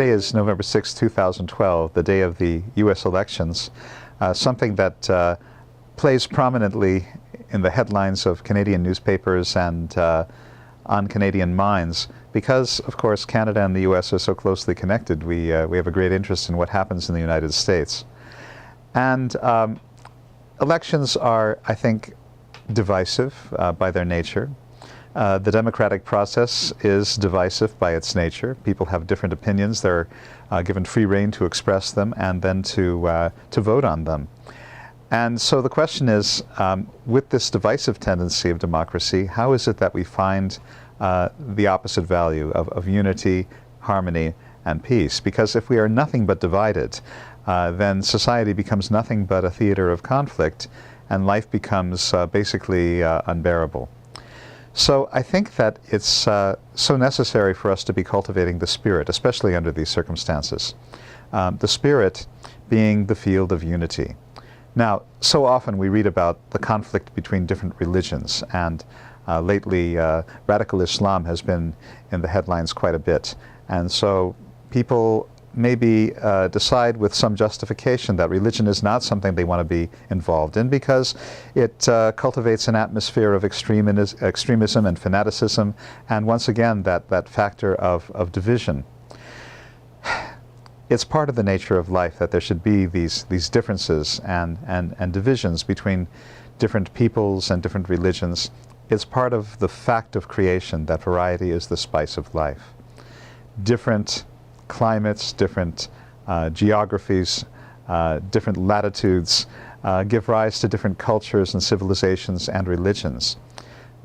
Today is November 6, 2012, the day of the U.S. elections, something that plays prominently in the headlines of Canadian newspapers and on Canadian minds because, of course, Canada and the U.S. are so closely connected. We have a great interest in what happens in the United States. And elections are, I think, divisive by their nature. The democratic process is divisive by its nature. People have different opinions. They're given free rein to express them and then to vote on them. And so the question is, with this divisive tendency of democracy, how is it that we find the opposite value of unity, harmony, and peace? Because if we are nothing but divided, then society becomes nothing but a theater of conflict, and life becomes basically unbearable. So I think that it's so necessary for us to be cultivating the spirit, especially under these circumstances. The spirit being the field of unity. Now, so often we read about the conflict between different religions, and lately radical Islam has been in the headlines quite a bit. And so people maybe decide with some justification that religion is not something they want to be involved in because it cultivates an atmosphere of extremism and fanaticism, and once again that factor of division. It's part of the nature of life that there should be these differences and divisions between different peoples and different religions. It's part of the fact of creation that variety is the spice of life. Different climates, different geographies, different latitudes give rise to different cultures and civilizations and religions.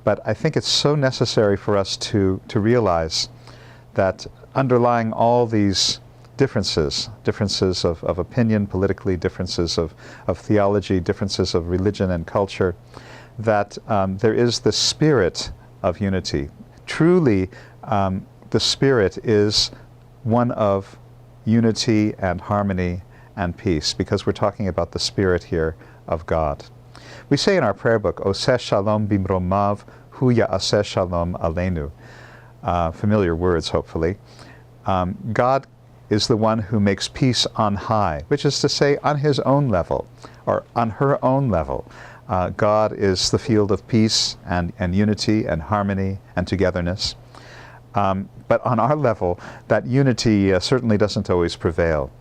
But I think it's so necessary for us to realize that underlying all these differences of opinion politically, differences of theology, differences of religion and culture, that there is the spirit of unity. Truly, the spirit is one of unity and harmony and peace, because we're talking about the spirit here of God. We say in our prayer book, Oseh Shalom Bimromav Hu Ya'aseh Shalom Aleinu. Familiar words, hopefully. God is the one who makes peace on high, which is to say on his own level, or on her own level. God is the field of peace and unity and harmony and togetherness. But on our level, that unity certainly doesn't always prevail.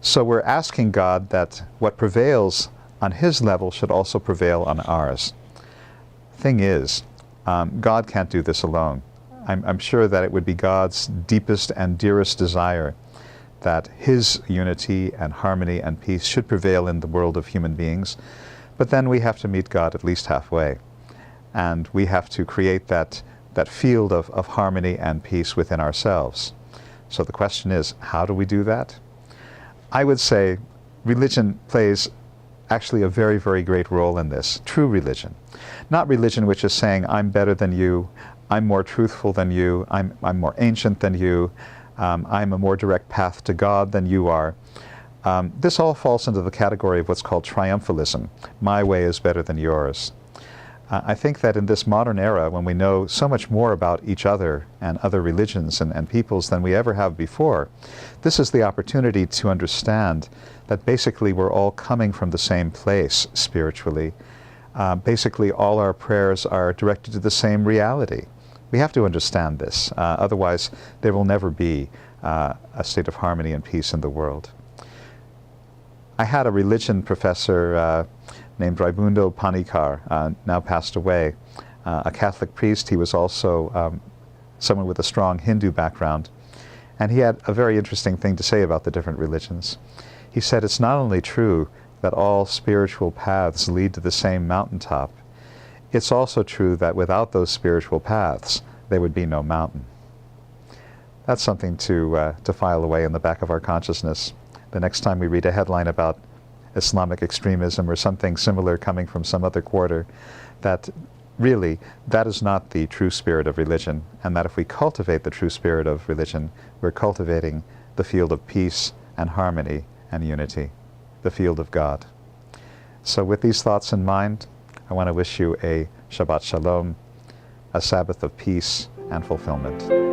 So we're asking God that what prevails on his level should also prevail on ours. Thing is, God can't do this alone. I'm sure that it would be God's deepest and dearest desire that his unity and harmony and peace should prevail in the world of human beings. But then we have to meet God at least halfway. And we have to create that field of harmony and peace within ourselves. So the question is, how do we do that? I would say religion plays actually a very, very great role in this. True religion. Not religion which is saying, I'm better than you, I'm more truthful than you, I'm more ancient than you, I'm a more direct path to God than you are. This all falls into the category of what's called triumphalism. My way is better than yours. I think that in this modern era, when we know so much more about each other and other religions and peoples than we ever have before, this is the opportunity to understand that basically we're all coming from the same place spiritually. Basically all our prayers are directed to the same reality. We have to understand this, otherwise there will never be a state of harmony and peace in the world. I had a religion professor named Raimundo Panikar, now passed away, a Catholic priest. He was also someone with a strong Hindu background, and he had a very interesting thing to say about the different religions. He said it's not only true that all spiritual paths lead to the same mountaintop, it's also true that without those spiritual paths there would be no mountain. That's something to file away in the back of our consciousness the next time we read a headline about Islamic extremism or something similar coming from some other quarter, that really that is not the true spirit of religion, and that if we cultivate the true spirit of religion, we're cultivating the field of peace and harmony and unity, the field of God. So with these thoughts in mind, I want to wish you a Shabbat Shalom, a Sabbath of peace and fulfillment.